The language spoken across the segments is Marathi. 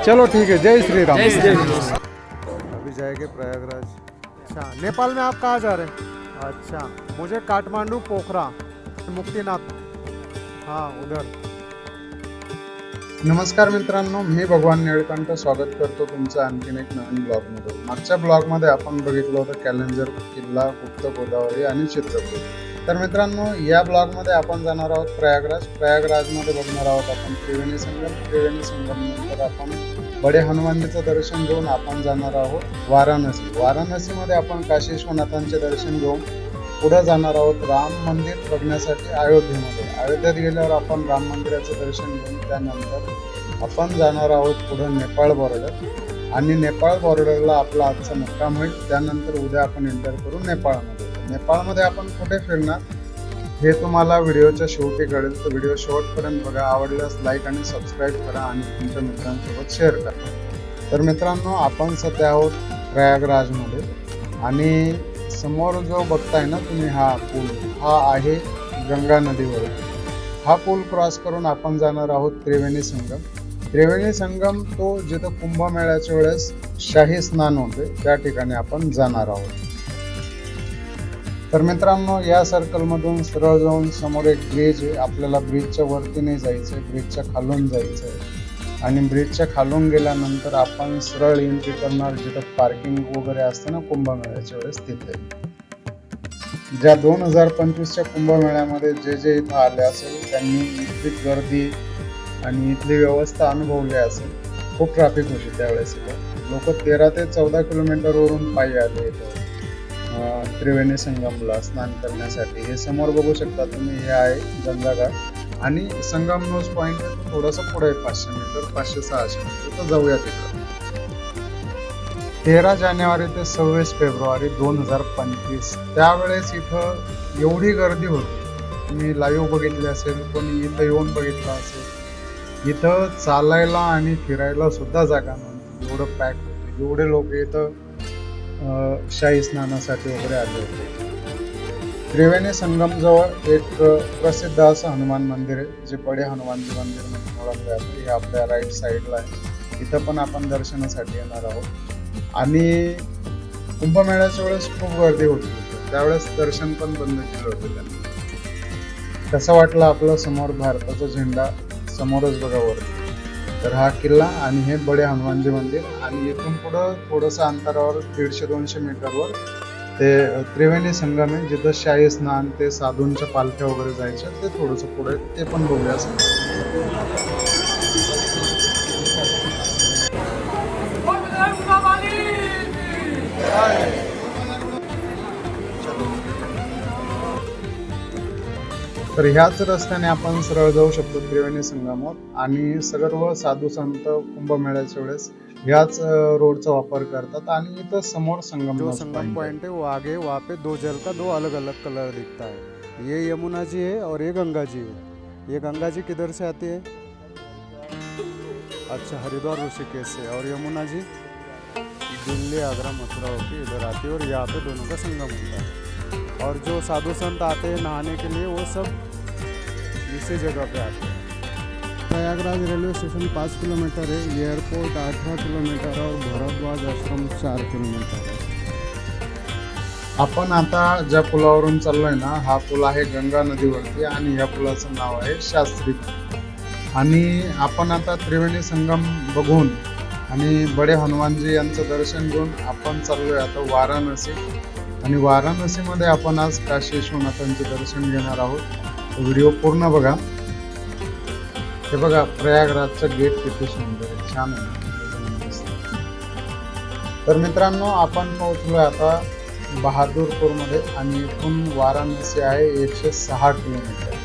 चलो ठीक है, जय श्री राम। जय श्री राम। अभी जाएंगे प्रयागराज। अच्छा, नेपाल में आप कहाँ जा रहे हैं? अच्छा, मुझे काठमांडू, पोखरा, मुक्तिनाथ, हाँ उधर। नमस्कार मित्रांनो, मी भगवान निळकंठ स्वागत करतो तुमचं आणखीन एक नवीन ब्लॉगमध्ये। मागच्या ब्लॉगमध्ये आपण बघितलं होतं कॅलेंजर किल्ला, गुप्त गोदावरी आणि चित्रकूट। तर मित्रांनो, या ब्लॉगमध्ये आपण जाणार आहोत प्रयागराजमध्ये बघणार आहोत आपण त्रिवेणी संगम नंतर आपण बडे हनुमानजीचं दर्शन घेऊन आपण जाणार आहोत वाराणसीमध्ये आपण काशी विश्वनाथांचे दर्शन घेऊन पुढे जाणार आहोत राम मंदिर बघण्यासाठी अयोध्येत गेल्यावर आपण राम मंदिराचं दर्शन घेऊन त्यानंतर आपण जाणार आहोत पुढे नेपाळ बॉर्डर आणि नेपाळ बॉर्डरला आपला आजचा मुक्काम होईल। त्यानंतर उद्या आपण एंटर करू नेपाळमध्ये आपण कुठे फिरणार हे तुम्हाला व्हिडिओच्या शेवटी कळेल, तर व्हिडिओ शेवटपर्यंत बघा। आवडल्यास लाईक आणि सबस्क्राईब करा आणि तुमच्या मित्रांसोबत शेअर करा। तर मित्रांनो, आपण सध्या आहोत प्रयागराजमध्ये आणि समोर जो बघताय ना तुम्ही हा पूल, हा आहे गंगा नदीवर। हा पूल क्रॉस करून आपण जाणार आहोत त्रिवेणी संगम तो जिथं कुंभमेळ्याच्या वेळेस शाही स्नान होते त्या ठिकाणी आपण जाणार आहोत। तर मित्रांनो, या सर्कल मधून सरळ जाऊन समोर एक ब्रिज आहे, आपल्याला ब्रिजच्या वरती नाही जायचंय, ब्रिजच्या खालून जायचंय आणि ब्रिजच्या खालून गेल्यानंतर आपण सरळ एंट्री करणार जिथं पार्किंग वगैरे असतं ना कुंभमेळ्याच्या वेळेस तिथे। ज्या 2025च्या कुंभमेळ्यामध्ये जे इथं आले असेल त्यांनी इथली गर्दी आणि इथली व्यवस्था अनुभवली असेल। खूप ट्रॅफिक होती त्यावेळेस इथं, लोक 13 ते 14 किलोमीटरवरून पायी आले इथं त्रिवेणी संगमला स्नान करण्यासाठी। हे समोर बघू शकता तुम्ही, हे आहे गंगाघाट आणि संगम न्यूज पॉइंट थोडंसं पुढे 500 मीटर 500-600 मीटर तर जाऊया तिकडं। 13 जानेवारी ते 26 फेब्रुवारी 2025 त्यावेळेस इथं एवढी गर्दी होती, तुम्ही लाईव्ह बघितली असेल, कोणी इथं येऊन बघितलं असेल। इथं चालायला आणि फिरायला सुद्धा जागा नव्हती, एवढं पॅक होतं, एवढे लोक इथं शाही स्नानासाठी वगैरे आले होते। त्रिवेणी संगम जवळ एक प्रसिद्ध असं हनुमान मंदिर आहे, जे बडे हनुमानजी मंदिर म्हणून ओळखले जाते। हे आपल्या राईट साईडला आहे, इथं पण आपण दर्शनासाठी येणार आहोत। आणि कुंभमेळ्याच्या वेळेस खूप गर्दी होती, त्यावेळेस दर्शन पण बंद केलं होतं त्यांनी। कसं वाटलं आपलं समोर भारताचा झेंडा समोरच बघा वरती, तर हा किल्ला आणि हे बडे हनुमानजी मंदिर आणि इथून पुढं थोडंसं अंतरावर 150-200 मीटरवर ते त्रिवेणी संगम आहे, जिथं शाही स्नान ते साधूंच्या पालख्या वगैरे जायच्या, ते थोडंसं पुढे ते पण बघूया। तर ह्याच रस्त्याने आपण सरळ जाऊ शकतो त्रिवेणी संगमावर आणि सर्व साधू संत कुंभमेळ्याच्या वेळेस ह्याच रोडचा वापर करतात। आणि इथं समोर संगम पॉइंट है, वो आगे वहाँ पे दो जल का दो अलग अलग कलर दिखता है। ये यमुना जी है और ये गंगा जी है। ये गंगा जी किधर से आती है? अच्छा, हरिद्वार ऋषिकेश से। और यमुना जी दिल्ली, आगरा, मथुरा होकर इधर आती है और यहाँ पे दोनों का संगम होता है। और जो साधु संत आते हैं नहाने के लिए वो सब इसी जगह पे आते हैं। प्रयागराज रेलवे स्टेशन 5 किलोमीटर है, एयरपोर्ट 18 किलोमीटर और भरद्वाज आश्रम 4 किलोमीटर है। आपण आता ज्या पुलावरून चाललोय ना, हा पूल आहे गंगा नदीवरती आणि या पुलाचं नाव आहे शास्त्री। आणि आपण आता त्रिवेणी संगम बघून आणि बडे हनुमानजी यांचं दर्शन घेऊन आपण चाललोय आता वाराणसी आणि वाराणसीमध्ये आपण आज काशी विश्वनाथांचे दर्शन घेणार आहोत। व्हिडिओ पूर्ण बघा। हे बघा प्रयागराजचं गेट किती सुंदर आहे, छान आहे। तर मित्रांनो, आपण पोहोचलोय आता बहादूरपूरमध्ये आणि इथून वाराणसी आहे 106 किलोमीटर।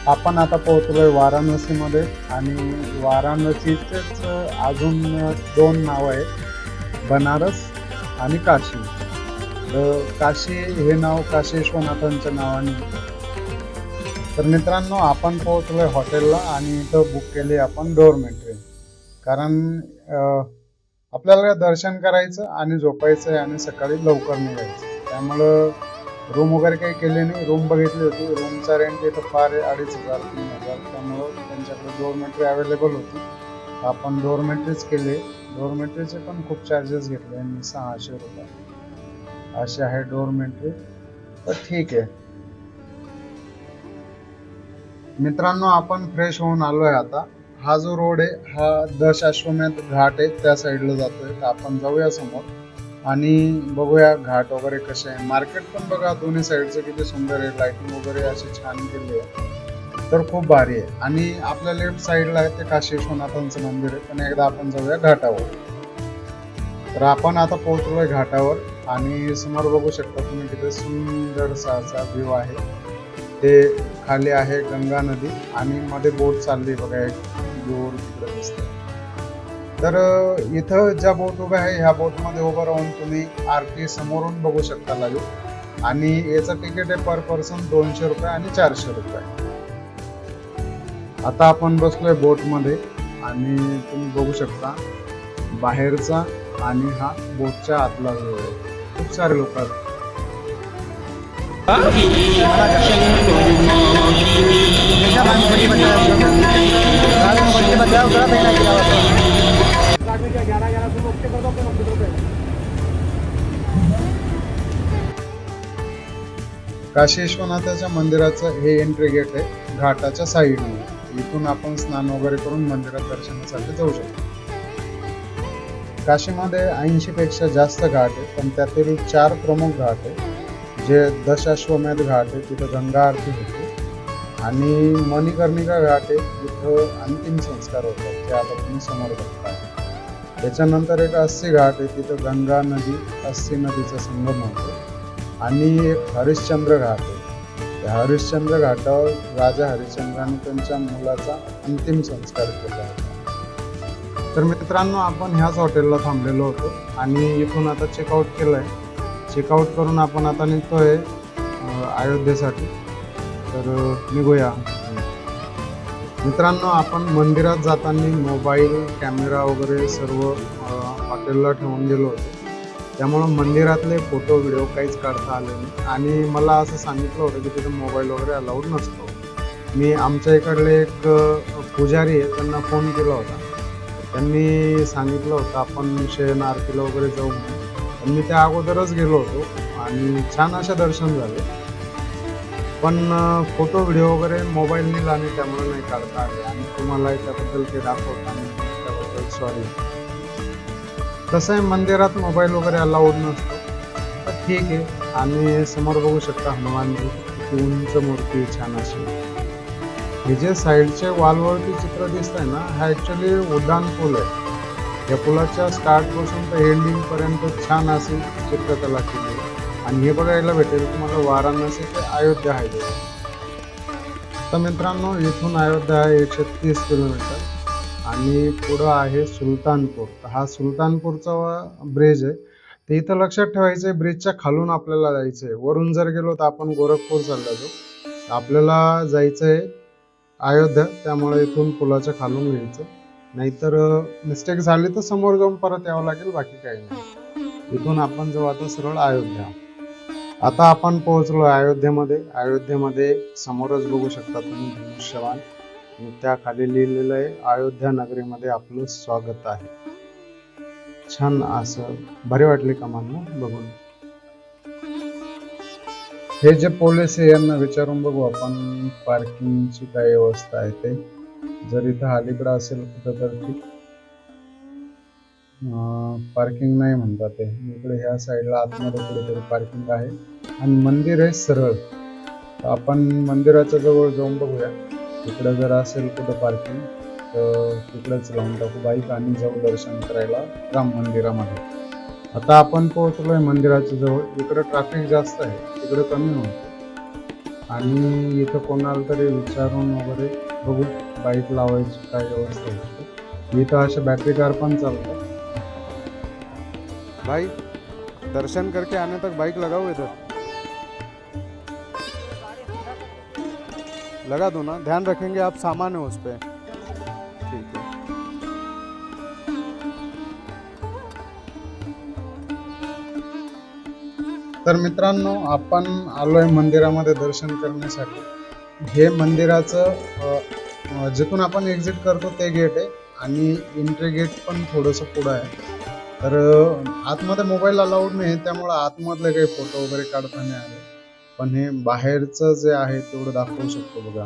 आपण आता पोहोचलोय वाराणसीमध्ये आणि वाराणसीचेच अजून 2 नाव आहेत, बनारस आणि काशी। काशी हे नाव काशी विश्वनाथांच्या नावाने। तर मित्रांनो, आपण पोहोचलोय हॉटेलला आणि इथं बुक केली आपण डोरमेट्री, कारण आपल्याला दर्शन करायचं आणि झोपायचं आहे आणि सकाळी लवकर निघायचं। त्यामुळं रूम वगैरे काही केले नाही, रूम बघितली होती, रूमचा रेंट इथं फार आहे 2500-3000, त्यामुळं त्यांच्याकडे डोरमेट्री अवेलेबल होती आपण डोरमेट्रीज केले, डोरमेट्रीचे पण खूप चार्जेस घेतले यांनी, 600 रुपये असे आहे डोरमेट्री, तर ठीक आहे. मित्रांनो आपण फ्रेश होऊन आलोय आता. हा जो रोड आहे हा दशाश्वमेध घाट आहे त्या साईडला जातोय, तर आपण जाऊया समोर आणि बघूया घाट वगैरे कसे आहे. मार्केट पण बघा दोन्ही साईडचं किती सुंदर आहे, लाइटिंग वगैरे अशी छान केली आहे, तर खूप भारी आहे. आणि आपल्या लेफ्ट साईडला आहे ते काशी विश्वनाथांचं मंदिर आहे. पण एकदा आपण जाऊया घाटावर. तर आपण आता पोहोचलोय घाटावर आणि समोर बघू शकता तुम्ही तिथे सुंदरसा असा व्ह्यू आहे. ते खाली आहे गंगा नदी आणि मध्ये बोट चालली बघा, एक दूर तिकडे दिसते. तर इथं ज्या बोट उभ्या आहे ह्या बोट मध्ये उभं राहून तुम्ही आरती समोरून बघू शकता लाईव्ह. आणि याचं तिकीट आहे पर पर्सन 200 रुपये आणि 400 रुपये. आता आपण बसलोय बोट मध्ये आणि तुम्ही बघू शकता बाहेरचा आणि हा बोटच्या आतला व्ह्यू आहे. खूप सारे लोक आहेत. काशी विश्वनाथाच्या मंदिराचं हे एंट्री गेट आहे घाटाच्या साईडने. इथून आपण स्नान वगैरे करून मंदिरात दर्शनासाठी जाऊ शकतो. काशीमध्ये 80 पेक्षा जास्त घाट आहे, पण त्यातील 4 प्रमुख घाट आहे. जे दशाश्वमेध घाट आहे तिथं गंगा आरती होते, आणि मणिकर्णिका घाट आहे तिथं अंतिम संस्कार होतात, जे आता तुम्ही समोर बघताय. त्याच्यानंतर एक अस्सी घाट आहे, तिथं गंगा नदी अस्सी नदीचा संगम होतो. आणि एक हरिश्चंद्र घाट आहे, त्या हरिश्चंद्र घाटावर राजा हरिश्चंद्राने त्यांच्या मुलाचा अंतिम संस्कार केला होता. तर मित्रांनो आपण ह्याच हॉटेलला थांबलेलो होतो आणि इथून आता चेकआउट केलंय. चेकआउट करून आपण आता निघतोय अयोध्येसाठी. तर निघूया. मित्रांनो आपण मंदिरात जाताना मोबाईल कॅमेरा वगैरे सर्व हॉटेलला ठेवून गेलो होतो, त्यामुळं मंदिरातले फोटो व्हिडिओ काहीच काढता आले नाही. आणि मला असं सांगितलं होतं की तिथे मोबाईल वगैरे अलाउड नसतो. मी आमच्या इकडले एक पुजारी आहे त्यांना फोन केला होता, त्यांनी सांगितलं होतं आपण शयन आरतीला वगैरे जाऊ म्हणून. पण मी त्या अगोदरच गेलो होतो आणि छान असे दर्शन झाले. पण फोटो व्हिडिओ वगैरे मोबाईलने जाणे त्यामुळे नाही काढता आले आणि तुम्हाला त्याबद्दल ते दाखवताना त्याबद्दल सॉरी. कसं आहे मंदिरात मोबाईल वगैरे अलाउड नसतो, तर ठीक आहे. आणि समोर बघू शकता हनुमानजी किती उंच मूर्ती छान अशी. हे जे साईडचे वॉलवरती चित्र दिसत आहे ना, हा ॲक्च्युली उड्डाण पूल आहे. या पुलाच्या स्टार्ट पासून तर एंडिंग पर्यंत छान अशी चित्रकला केली आहे. आणि हे बघायला भेटेल तुम्हाला वाराणसी ते अयोध्या हायवे. तर मित्रांनो इथून अयोध्या आहे 130 किलोमीटर आणि पुढं आहे सुलतानपूर. हा सुलतानपूरचा ब्रिज आहे. ते इथं लक्षात ठेवायचं आहे, ब्रिजच्या खालून आपल्याला जायचं आहे. वरून जर गेलो तर आपण गोरखपूर चालला जाऊ, आपल्याला जायचं आहे अयोध्या, त्यामुळे इथून पुलाच्या खालून घ्यायचं. नाहीतर मिस्टेक झाली तर समोर जाऊन परत यावं लागेल, बाकी काही नाही. इथून आपण जाऊ आता सरळ अयोध्या. आता आपण पोहोचलो अयोध्येमध्ये. अयोध्येमध्ये समोरच बघू शकता तुम्ही धनुष्यबाण, त्या खाली लिहिलेलं आहे अयोध्या नगरीमध्ये आपलं स्वागत आहे. छान असं भारी वाटले का मला बघून. हे जे पोलीस आहे यांना विचारून बघू आपण पार्किंगची काय व्यवस्था आहे ते. जर इथं अलीकडं असेल कुठं तर ठीक. पार्किंग नाही म्हणतात ते. इकडे ह्या साईडला आतमध्ये कुठेतरी पार्किंग आहे आणि मंदिर आहे सरळ. आपण मंदिराच्या जवळ जाऊन बघूया, इकडे जर असेल कुठं पार्किंग तर तिकडेच लावून टाकू बाईक आणि जाऊ दर्शन करायला राम मंदिरामध्ये. आता आपण पोहोचलोय मंदिराच्या जवळ. इकडे ट्रॅफिक जास्त आहे, तिकडे कमी होतं. आणि इथं कोणाला तरी विचारून वगैरे बघू बाईक लावायची काय व्यवस्था होती. इथं असे बॅटरी कार पण चालतात. भाई दर्शन करके आने तक बाइक लगाओ, इधर लगा दो ना, ध्यान रखेंगे आप, सामान है उस पे. ठीक है. तर मित्रांनो आपण आलोय मंदिरामध्ये दर्शन करण्यासाठी. हे मंदिराचं जिथून आपण एक्झिट करतो ते गेट आहे आणि एंट्री गेट पण थोडंसं पुढं आहे. तर आतमध्ये मोबाईल अलाउड नाही, त्यामुळे आतमधले काही फोटो वगैरे काढता नाही आले. पण हे बाहेरचं जे आहे तेवढं दाखवू शकतो बघा.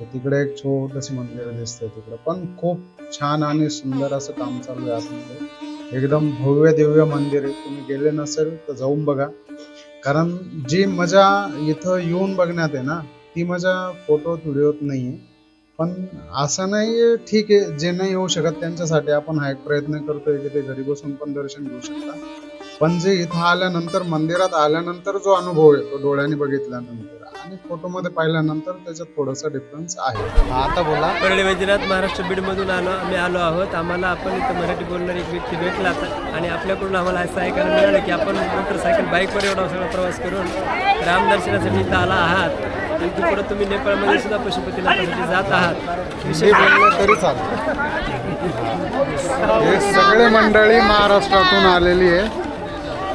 तर तिकडे एक छोटंसं मंदिर दिसतंय तिकडे, पण खूप छान आणि सुंदर असं काम चालू आहे आतमध्ये. एकदम भव्य दिव्य मंदिर आहे. तुम्ही गेले नसेल तर जाऊन बघा, कारण जी मजा इथं येऊन बघण्यात आहे ना, ती मजा फोटोत व्हिडिओत नाहीये. पण असं नाही, ठीक आहे, जे नाही येऊ शकत त्यांच्यासाठी आपण हा एक प्रयत्न करतोय की ते घरी बसून पण दर्शन घेऊ शकता. पण जे इथं आल्यानंतर, मंदिरात आल्यानंतर जो अनुभव येतो डोळ्यांनी बघितल्यानंतर आणि फोटोमध्ये पाहिल्यानंतर, त्याच्यात थोडासा डिफरन्स आहे. आता बोला. परळी वैजनाथ महाराष्ट्र बीडमधून आम्ही आलो आहोत. आम्हाला आपण इथं मराठी बोलणारी एक व्यक्ती भेटला आणि आपल्याकडून आम्हाला असं ऐकायला मिळालं की आपण मोटरसायकल बाईकवर एवढा सगळा प्रवास करून रामदर्शनासाठी इथं आला आहात आणि पुढे तुम्ही नेपाळमध्ये सुद्धा पशुपतीनाथासाठी जात आहात. विषय बोललं तरी चालतं. हे सगळे मंडळी महाराष्ट्रातून आलेली आहे.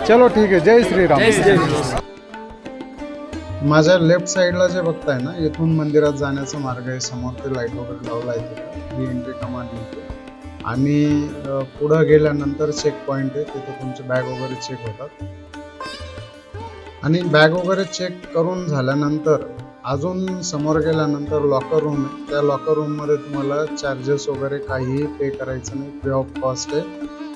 चलो ठीक आहे. जय श्रीराम. जय श्रीराम. माझ्या लेफ्ट साईडला जे बघताय ना, इथून मंदिरात जाण्याचा मार्ग आहे. समोर ते लाईट वगैरे लावला आहे तिथे, ही एंट्री कमांड येते. आणि पुढं गेल्यानंतर चेक पॉईंट आहे, तिथे तुमचे बॅग वगैरे चेक होतात. आणि बॅग वगैरे चेक करून झाल्यानंतर अजून समोर गेल्यानंतर लॉकर रूम आहे. त्या लॉकर रूममध्ये तुम्हाला चार्जेस वगैरे काहीही पे करायचं नाही, फ्री ऑफ कॉस्ट आहे.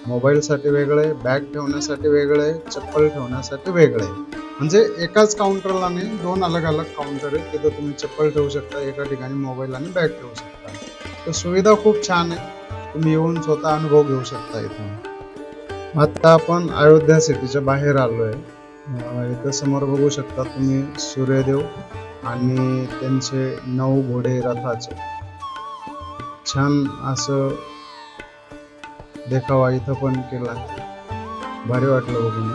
मोबाईलसाठी वेगळं आहे, बॅग ठेवण्यासाठी वेगळं आहे, चप्पल ठेवण्यासाठी वेगळं आहे. म्हणजे एकाच काउंटरला नाही, 2 अलग अलग काउंटर आहेत. तिथं तुम्ही चप्पल ठेवू शकता, एका ठिकाणी मोबाईल आणि बॅग ठेवू शकता. तर सुविधा खूप छान आहे. तुम्ही येऊन स्वतः अनुभव घेऊ शकता इथून. आता आपण अयोध्या सिटीच्या बाहेर आलो आहे. इथं समोर बघू शकता तुम्ही सूर्यदेव आणि त्यांचे 9 घोडे रथाचे. छान असं देखावा इथं पण केला, भारी वाटलं बघून.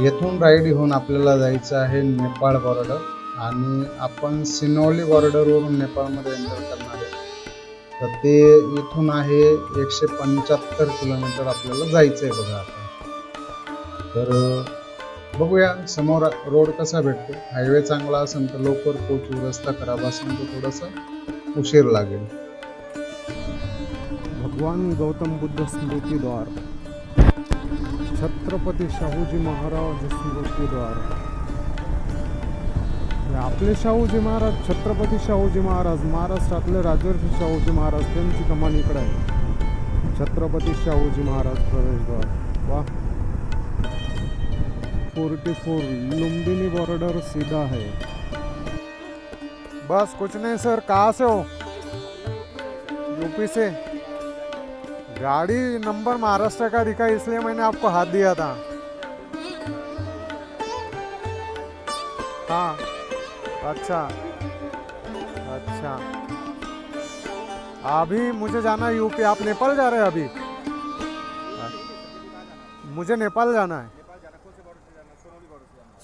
येथून राईड घेऊन आपल्याला जायचं आहे नेपाळ बॉर्डर आणि आपण सिनोली बॉर्डरवरून नेपाळमध्ये एंटर करणार आहे. तर ते इथून आहे 175 किलोमीटर आपल्याला जायचं आहे बघा आता. तर बघूया समोर रोड कसा भेटतो. हायवे चांगला असेल तर लवकर पोहोचू, रस्ता खराब असेल तर थोडासा उशीर लागेल. भगवान गौतम बुद्ध स्मृति द्वार, छत्रपती शाहूजी महाराज स्मृति द्वार. आपले शाहूजी महाराज, छत्रपती शाहूजी महाराज, महाराष्ट्रातले राजर्षी शाहूजी महाराज, त्यांची कमान इकडे आहे. छत्रपती शाहूजी महाराज प्रवेशद्वार. वाह, 44 लुम्बिनी बॉर्डर सीधा है. बस कुछ नहीं सर. कहाँ से हो? यूपी से. गाड़ी नंबर महाराष्ट्र का दिखा, इसलिए मैंने आपको हाथ दिया था. हाँ, अच्छा अच्छा. अभी मुझे जाना यूपी. आप नेपाल जा रहे हैं अभी? मुझे नेपाल जाना है.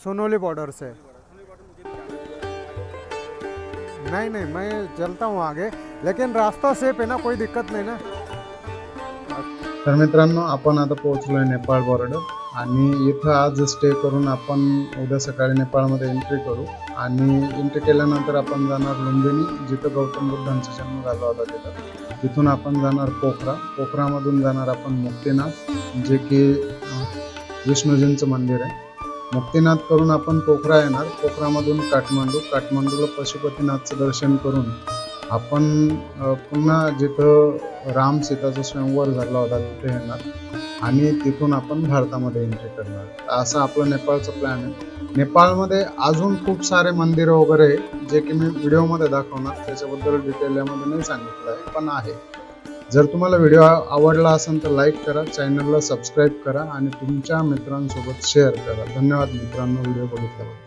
सोनोली बॉर्डर से. नहीं नहीं, मैं चलता हूँ आगे, लेकिन रास्ता सेफ है ना, कोई दिक्कत नहीं ना. तर मित्रांनो, आपण आता पोहोचलोय नेपाळ बॉर्डर आणि इथं आज स्टे करून आपण उद्या सकाळी नेपाळमध्ये एंट्री करू. आणि एंट्री केल्यानंतर आपण जाणार लुम्बिनी, जिथं गौतम बुद्धांचा जन्म झाला होता तिथं. तिथून आपण जाणार पोखरा. पोखरामधून जाणार आपण मुक्तिनाथ, जे की विष्णूजींचं मंदिर आहे. मुक्तिनाथ करून आपण पोखरा येणार. पोखरामधून काठमांडू. काठमांडूला पशुपतीनाथचं दर्शन करून आपण पुन्हा जिथं राम सीताचा स्वयंवर झाला होता तिथे येणार आणि तिथून आपण भारतामध्ये एंट्री करणार. असा आपला नेपाळचा प्लॅन आहे. नेपाळमध्ये अजून खूप सारे मंदिरं वगैरे आहे, जे की मी व्हिडिओमध्ये दाखवणार. त्याच्याबद्दल डिटेल यामध्ये नाही सांगितलं आहे, पण आहे. जर तुम्हाला व्हिडिओ आवडला असेल तर लाईक करा, चॅनलला सबस्क्राईब करा आणि तुमच्या मित्रांसोबत शेअर करा. धन्यवाद मित्रांनो व्हिडिओ बघितल्याबद्दल.